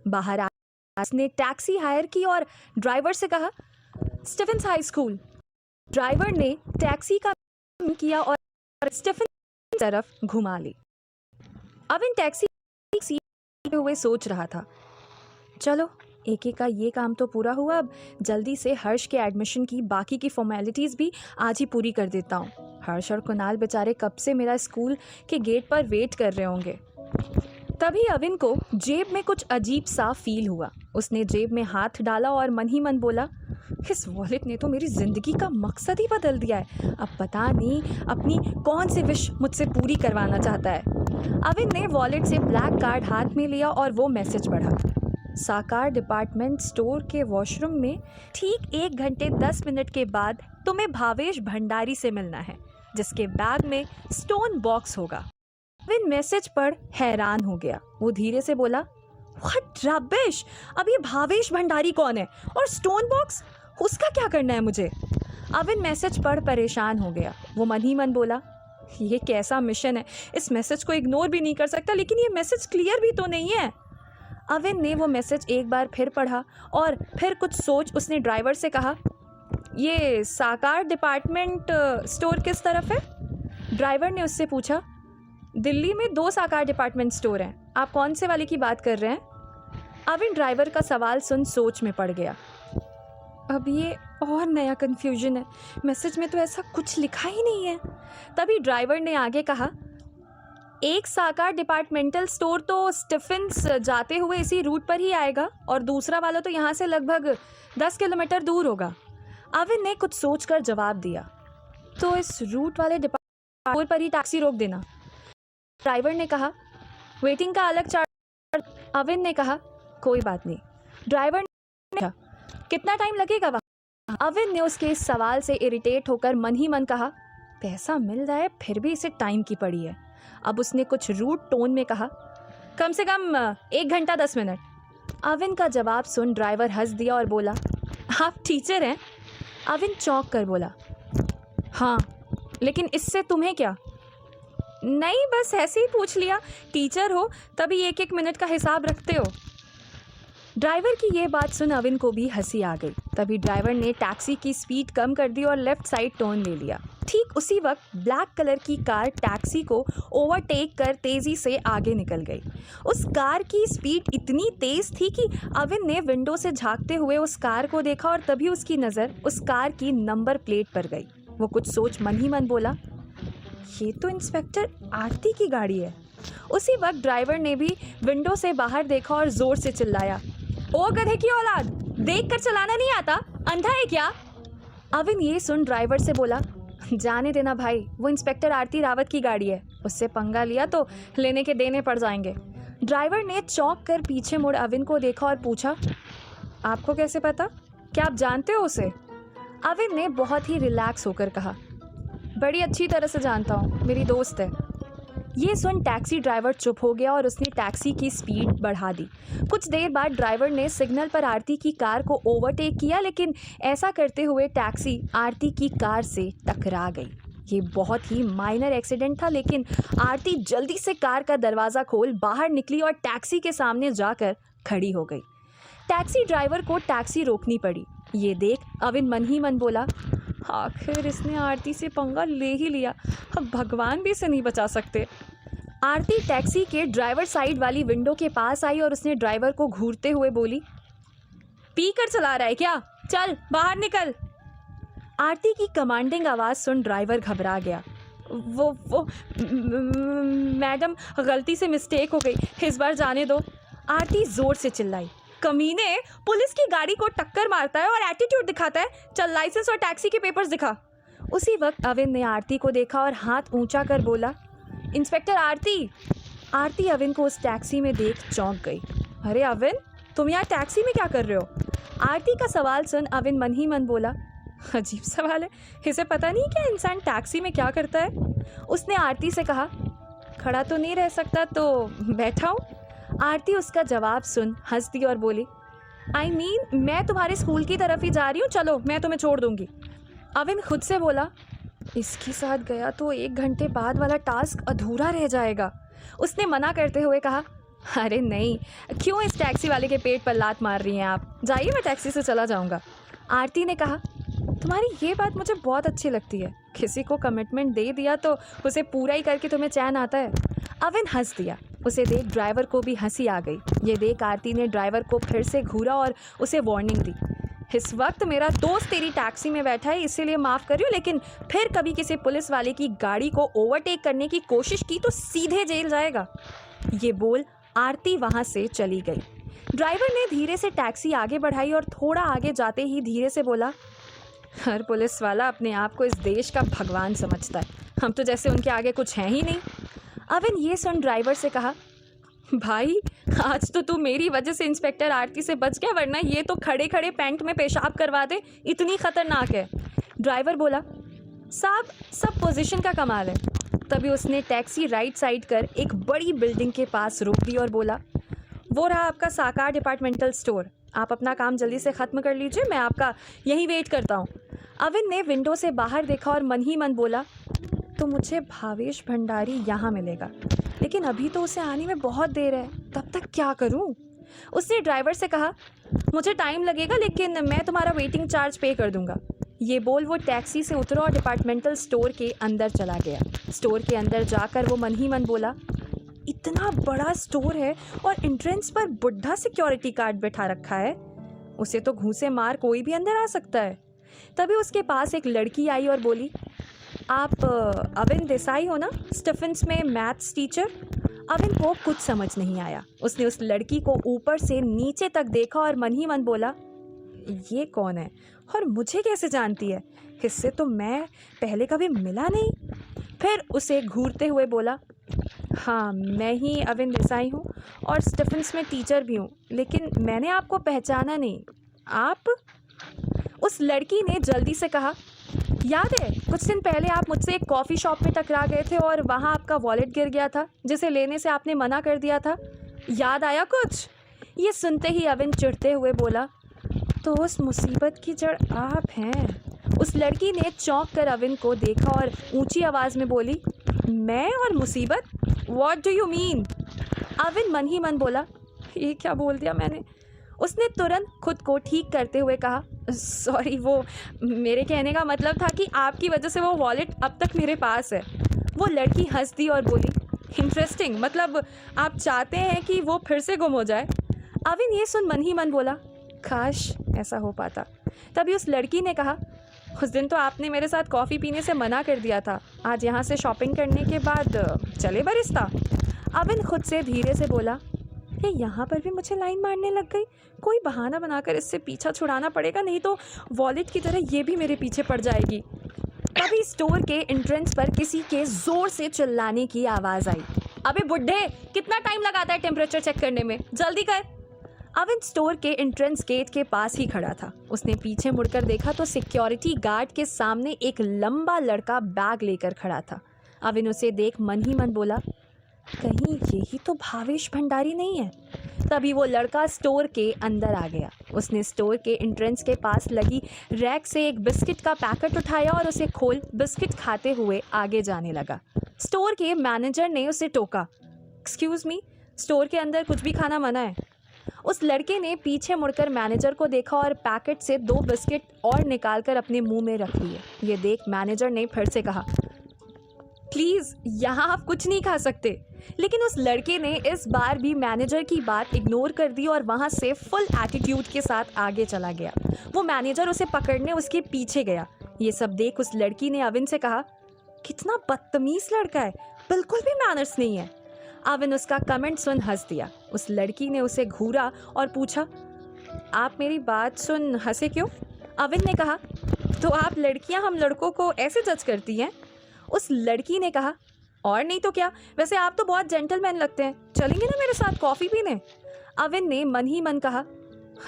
बाहर ने taxi hire की और ड्राइवर से कहा, स्टीफेंस हाई स्कूल। ड्राइवर ने टैक्सी का किया और स्टीफेंस की तरफ घुमा ली। अविन टैक्सी सीट हुए सोच रहा था, चलो एक एक का ये काम तो पूरा हुआ, अब जल्दी से हर्ष के एडमिशन की बाकी की फॉर्मेलिटीज़ भी आज ही पूरी कर देता हूँ। हर्ष और कुणाल बेचारे कब से मेरा स्कूल के गेट पर वेट कर रहे होंगे। तभी अविन को जेब में कुछ अजीब सा फील हुआ। उसने जेब में हाथ डाला और मन ही मन बोला, इस वॉलेट ने तो मेरी ज़िंदगी का मकसद ही बदल दिया है। अब पता नहीं अपनी कौन सी विश मुझसे पूरी करवाना चाहता है। अविन ने वॉलेट से ब्लैक कार्ड हाथ में लिया और वो मैसेज पढ़ा, साकार डिपार्टमेंट स्टोर के वॉशरूम में ठीक 1 घंटे 10 मिनट के बाद तुम्हें भावेश भंडारी से मिलना है, जिसके बैग में स्टोन बॉक्स होगा। अविन मैसेज पढ़ हैरान हो गया। वो धीरे से बोला, व्हाट रबिश, अब ये भावेश भंडारी कौन है और स्टोन बॉक्स, उसका क्या करना है मुझे? अविन मैसेज पढ़ परेशान हो गया। वो मन ही मन बोला, ये कैसा मिशन है, इस मैसेज को इग्नोर भी नहीं कर सकता, लेकिन ये मैसेज क्लियर भी तो नहीं है। अविन ने वो मैसेज एक बार फिर पढ़ा और फिर कुछ सोच उसने ड्राइवर से कहा, ये साकार डिपार्टमेंट स्टोर किस तरफ है? ड्राइवर ने उससे पूछा, दिल्ली में 2 साकार डिपार्टमेंट स्टोर हैं, आप कौन से वाले की बात कर रहे हैं? अविन ड्राइवर का सवाल सुन सोच में पड़ गया। अब ये और नया कन्फ्यूजन है, मैसेज में तो ऐसा कुछ लिखा ही नहीं है। तभी ड्राइवर ने आगे कहा, एक साकार डिपार्टमेंटल स्टोर तो स्टीफेंस जाते हुए इसी रूट पर ही आएगा और दूसरा वाला तो यहाँ से लगभग 10 किलोमीटर दूर होगा। अविन ने कुछ सोचकर जवाब दिया, तो इस रूट वाले डिपार्टमेंट पर ही टैक्सी रोक देना। ड्राइवर ने कहा, वेटिंग का अलग चार्ज। अविन ने कहा, कोई बात नहीं। ड्राइवर ने कहा, कितना टाइम लगेगा वहाँ? अविन ने उसके इस सवाल से इरिटेट होकर मन ही मन कहा, पैसा मिल जाए फिर भी इसे टाइम की पड़ी है। अब उसने कुछ रूड टोन में कहा, कम से कम 1 घंटा 10 मिनट। अविन का जवाब सुन ड्राइवर हंस दिया और बोला, आप टीचर हैं? अविन चौंक कर बोला, हाँ, लेकिन इससे तुम्हें क्या? नहीं, बस ऐसे ही पूछ लिया, टीचर हो तभी 1-1 मिनट का हिसाब रखते हो। ड्राइवर की ये बात सुन अविन को भी हंसी आ गई। तभी ड्राइवर ने टैक्सी की स्पीड कम कर दी और लेफ्ट साइड टर्न ले लिया। ठीक उसी वक्त ब्लैक कलर की कार टैक्सी को ओवरटेक कर तेज़ी से आगे निकल गई। उस कार की स्पीड इतनी तेज़ थी कि अविन ने विंडो से झांकते हुए उस कार को देखा और तभी उसकी नज़र उस कार की नंबर प्लेट पर गई। वो कुछ सोच मन ही मन बोला, ये तो इंस्पेक्टर आरती की गाड़ी है। उसी वक्त ड्राइवर ने भी विंडो से बाहर देखा और ज़ोर से चिल्लाया, ओ गधे की औलाद, देख कर चलाना नहीं आता, अंधा है क्या? अविन ये सुन ड्राइवर से बोला, जाने देना भाई, वो इंस्पेक्टर आरती रावत की गाड़ी है, उससे पंगा लिया तो लेने के देने पड़ जाएंगे। ड्राइवर ने चौंक कर पीछे मुड़ अविन को देखा और पूछा, आपको कैसे पता? क्या आप जानते हो उसे? अविन ने बहुत ही रिलैक्स होकर कहा, बड़ी अच्छी तरह से जानता हूँ, मेरी दोस्त है। ये सुन टैक्सी ड्राइवर चुप हो गया और उसने टैक्सी की स्पीड बढ़ा दी। कुछ देर बाद ड्राइवर ने सिग्नल पर आरती की कार को ओवरटेक किया, लेकिन ऐसा करते हुए टैक्सी आरती की कार से टकरा गई। ये बहुत ही माइनर एक्सीडेंट था, लेकिन आरती जल्दी से कार का दरवाज़ा खोल बाहर निकली और टैक्सी के सामने जाकर खड़ी हो गई। टैक्सी ड्राइवर को टैक्सी रोकनी पड़ी। ये देख अविन मन ही मन बोला, आखिर इसने आरती से पंगा ले ही लिया, अब भगवान भी इसे नहीं बचा सकते। आरती टैक्सी के ड्राइवर साइड वाली विंडो के पास आई और उसने ड्राइवर को घूरते हुए बोली, पी कर चला रहा है क्या? चल बाहर निकल। आरती की कमांडिंग आवाज़ सुन ड्राइवर घबरा गया। वो मैडम, गलती से मिस्टेक हो गई, इस बार जाने दो। आरती ज़ोर से चिल्लाई, कमीने, पुलिस की गाड़ी को टक्कर मारता है और एटीट्यूड दिखाता है, चल लाइसेंस और टैक्सी के पेपर्स दिखा। उसी वक्त अविन ने आरती को देखा और हाथ ऊंचा कर बोला, इंस्पेक्टर आरती। आरती अविन को उस टैक्सी में देख चौंक गई। अरे अविन, तुम यहाँ टैक्सी में क्या कर रहे हो? आरती का सवाल सुन अविन मन ही मन बोला, अजीब सवाल है, इसे पता नहीं क्या इंसान टैक्सी में क्या करता है। उसने आरती से कहा, खड़ा तो नहीं रह सकता तो बैठा हूँ। आरती उसका जवाब सुन हंस दी और बोली, आई मीन मैं तुम्हारे स्कूल की तरफ ही जा रही हूँ, चलो मैं तुम्हें छोड़ दूँगी। अविन खुद से बोला, इसके साथ गया तो 1 घंटे बाद वाला टास्क अधूरा रह जाएगा। उसने मना करते हुए कहा, अरे नहीं, क्यों इस टैक्सी वाले के पेट पर लात मार रही हैं आप? जाइए, मैं टैक्सी से चला जाऊंगा। आरती ने कहा, तुम्हारी ये बात मुझे बहुत अच्छी लगती है। किसी को कमिटमेंट दे दिया तो उसे पूरा ही करके तुम्हें चैन आता है। अविन हंस दिया। उसे देख ड्राइवर को भी हंसी आ गई। ये देख आरती ने ड्राइवर को फिर से घूरा और उसे वार्निंग दी। इस वक्त मेरा दोस्त तेरी टैक्सी में बैठा है, इसीलिए माफ़ करियो, लेकिन फिर कभी किसी पुलिस वाले की गाड़ी को ओवरटेक करने की कोशिश की तो सीधे जेल जाएगा। ये बोल आरती वहाँ से चली गई। ड्राइवर ने धीरे से टैक्सी आगे बढ़ाई और थोड़ा आगे जाते ही धीरे से बोला, हर पुलिस वाला अपने आप को इस देश का भगवान समझता है। हम तो जैसे उनके आगे कुछ हैं ही नहीं। अविन ये सुन ड्राइवर से कहा, भाई आज तो तू मेरी वजह से इंस्पेक्टर आरती से बच गया, वरना ये तो खड़े खड़े पैंट में पेशाब करवा दे, इतनी खतरनाक है। ड्राइवर बोला, साहब सब पोजीशन का कमाल है। तभी उसने टैक्सी राइट साइड कर एक बड़ी बिल्डिंग के पास रोक दी और बोला, वो रहा आपका साकार डिपार्टमेंटल स्टोर। आप अपना काम जल्दी से ख़त्म कर लीजिए, मैं आपका यहीं वेट करता हूँ। अविन ने विंडो से बाहर देखा और मन ही मन बोला, तो मुझे भावेश भंडारी यहाँ मिलेगा, लेकिन अभी तो उसे आने में बहुत देर है, तब तक क्या करूँ? उसने ड्राइवर से कहा, मुझे टाइम लगेगा लेकिन मैं तुम्हारा वेटिंग चार्ज पे कर दूंगा। ये बोल वो टैक्सी से उतरा और डिपार्टमेंटल स्टोर के अंदर चला गया। स्टोर के अंदर जाकर वो मन ही मन बोला, इतना बड़ा स्टोर है और एंट्रेंस पर बुढ़ा सिक्योरिटी गार्ड बैठा रखा है, उसे तो घूंसे मार कोई भी अंदर आ सकता है। तभी उसके पास एक लड़की आई और बोली, आप अविन देसाई हो ना, स्टीफेंस में मैथ्स टीचर? अविन को कुछ समझ नहीं आया। उसने उस लड़की को ऊपर से नीचे तक देखा और मन ही मन बोला, ये कौन है और मुझे कैसे जानती है? इससे तो मैं पहले कभी मिला नहीं। फिर उसे घूरते हुए बोला, हाँ मैं ही अविन देसाई हूँ और स्टीफेंस में टीचर भी हूँ, लेकिन मैंने आपको पहचाना नहीं। आप? उस लड़की ने जल्दी से कहा, याद है कुछ दिन पहले आप मुझसे एक कॉफ़ी शॉप में टकरा गए थे और वहाँ आपका वॉलेट गिर गया था, जिसे लेने से आपने मना कर दिया था। याद आया कुछ? ये सुनते ही अविन चिढ़ते हुए बोला, तो उस मुसीबत की जड़ आप हैं। उस लड़की ने चौंक कर अविन को देखा और ऊंची आवाज़ में बोली, मैं और मुसीबत? What do you mean? Avin मन ही मन बोला, ये क्या बोल दिया मैंने? उसने तुरंत खुद को ठीक करते हुए कहा, सॉरी, वो मेरे कहने का मतलब था कि आपकी वजह से वो वॉलेट अब तक मेरे पास है। वो लड़की हंस दी और बोली, इंटरेस्टिंग, मतलब आप चाहते हैं कि वो फिर से गुम हो जाए? अविन ये सुन मन ही मन बोला, काश ऐसा हो पाता। तभी उस लड़की ने कहा, उस दिन तो आपने मेरे साथ कॉफ़ी पीने से मना कर दिया था, आज यहाँ से शॉपिंग करने के बाद चले बरिस्ता। अविन खुद से धीरे से बोला, ये यहाँ पर भी मुझे लाइन मारने लग गई। कोई बहाना बनाकर इससे पीछा छुड़ाना पड़ेगा, नहीं तो वॉलेट की तरह ये भी मेरे पीछे पड़ जाएगी। तभी स्टोर के एंट्रेंस पर किसी के जोर से चिल्लाने की आवाज़ आई, अबे बुड्ढे, कितना टाइम लगाता है टेम्परेचर चेक करने में, जल्दी कर। अविन स्टोर के एंट्रेंस गेट के पास ही खड़ा था। उसने पीछे मुड़कर देखा तो सिक्योरिटी गार्ड के सामने एक लंबा लड़का बैग लेकर खड़ा था। अविन उसे देख मन ही मन बोला, कहीं यही तो भावेश भंडारी नहीं है? तभी वो लड़का स्टोर के अंदर आ गया। उसने स्टोर के एंट्रेंस के पास लगी रैक से एक बिस्किट का पैकेट उठाया और उसे खोल बिस्किट खाते हुए आगे जाने लगा। स्टोर के मैनेजर ने उसे टोका, एक्सक्यूज़ मी, स्टोर के अंदर कुछ भी खाना मना है। उस लड़के ने पीछे मुड़कर मैनेजर को देखा और पैकेट से 2 बिस्किट और निकालकर अपने मुंह में रख लिए। ये देख मैनेजर ने फिर से कहा, प्लीज़ यहाँ आप कुछ नहीं खा सकते। लेकिन उस लड़के ने इस बार भी मैनेजर की बात इग्नोर कर दी और वहाँ से फुल एटीट्यूड के साथ आगे चला गया। वो मैनेजर उसे पकड़ने उसके पीछे गया। ये सब देख उस लड़की ने अविन से कहा, कितना बदतमीज़ लड़का है, बिल्कुल भी मैनर्स नहीं है। अविन उसका कमेंट सुन हंस दिया। उस लड़की ने उसे घूरा और पूछा, आप मेरी बात सुन हंसे क्यों? अविन ने कहा, तो आप लड़कियां हम लड़कों को ऐसे जज करती हैं? उस लड़की ने कहा, और नहीं तो क्या, वैसे आप तो बहुत जेंटलमैन लगते हैं, चलेंगे ना मेरे साथ कॉफ़ी पीने? अविन ने मन ही मन कहा,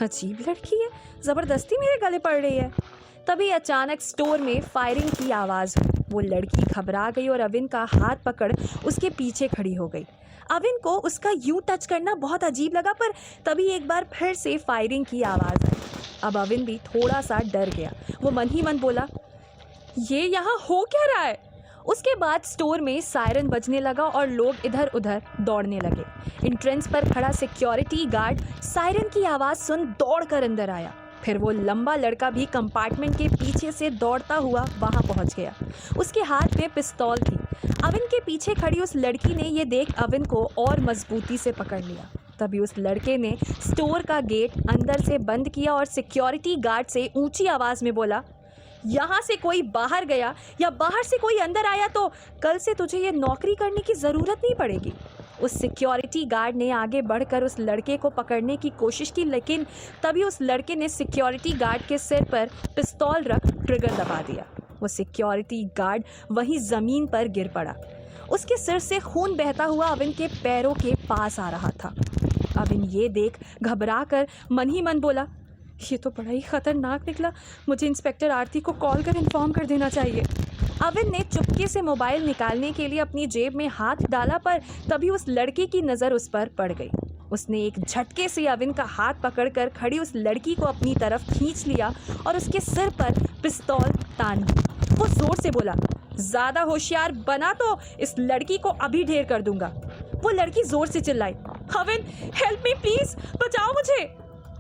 अजीब लड़की है, ज़बरदस्ती मेरे गले पड़ रही है। तभी अचानक स्टोर में फायरिंग की आवाज़ हुई। वो लड़की घबरा गई और अविन का हाथ पकड़ उसके पीछे खड़ी हो गई। अविन को उसका यूं टच करना बहुत अजीब लगा, पर तभी एक बार फिर से फायरिंग की आवाज़ आई। अब अविन भी थोड़ा सा डर गया। वो मन ही मन बोला, ये यहाँ हो क्या रहा है? उसके बाद स्टोर में सायरन बजने लगा और लोग इधर उधर दौड़ने लगे। एंट्रेंस पर खड़ा सिक्योरिटी गार्ड सायरन की आवाज़ सुन दौड़कर अंदर आया। फिर वो लंबा लड़का भी कंपार्टमेंट के पीछे से दौड़ता हुआ वहां पहुंच गया। उसके हाथ में पिस्तौल थी। अविन के पीछे खड़ी उस लड़की ने ये देख अविन को और मजबूती से पकड़ लिया। तभी उस लड़के ने स्टोर का गेट अंदर से बंद किया और सिक्योरिटी गार्ड से ऊंची आवाज़ में बोला, यहाँ से कोई बाहर गया या बाहर से कोई अंदर आया तो कल से तुझे ये नौकरी करने की ज़रूरत नहीं पड़ेगी। उस सिक्योरिटी गार्ड ने आगे बढ़कर उस लड़के को पकड़ने की कोशिश की, लेकिन तभी उस लड़के ने सिक्योरिटी गार्ड के सिर पर पिस्तौल रख ट्रिगर दबा दिया। वो सिक्योरिटी गार्ड वहीं ज़मीन पर गिर पड़ा। उसके सिर से खून बहता हुआ अविन के पैरों के पास आ रहा था। अविन ये देख घबराकर मन ही मन बोला, ये तो बड़ा ही खतरनाक निकला। मुझे इंस्पेक्टर आरती को कॉल कर इन्फॉर्म कर देना चाहिए। अविन ने चुपके से मोबाइल निकालने के लिए अपनी जेब में हाथ डाला, पर तभी उस लड़की की नज़र उस पर पड़ गई। उसने एक झटके से अविन का हाथ पकड़कर खड़ी उस लड़की को अपनी तरफ खींच लिया और उसके सिर पर पिस्तौल तान दी। वो जोर से बोला, ज़्यादा होशियार बना तो इस लड़की को अभी ढेर कर दूंगा। वो लड़की जोर से चिल्लाई, अविन हेल्प मी प्लीज, बचाओ मुझे।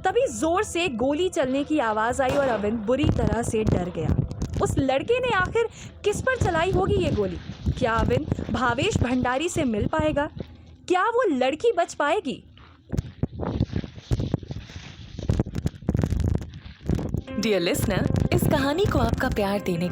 तभी जोर से गोली चलने की आवाज़ आई और अविन बुरी तरह से डर गया। उस लड़के ने आखिर किस पर चलाई होगी ये गोली? क्या अविन भावेश भंडारी से मिल पाएगा? क्या वो लड़की बच पाएगी? डियर लिसनर, इस कहानी को आपका प्यार देने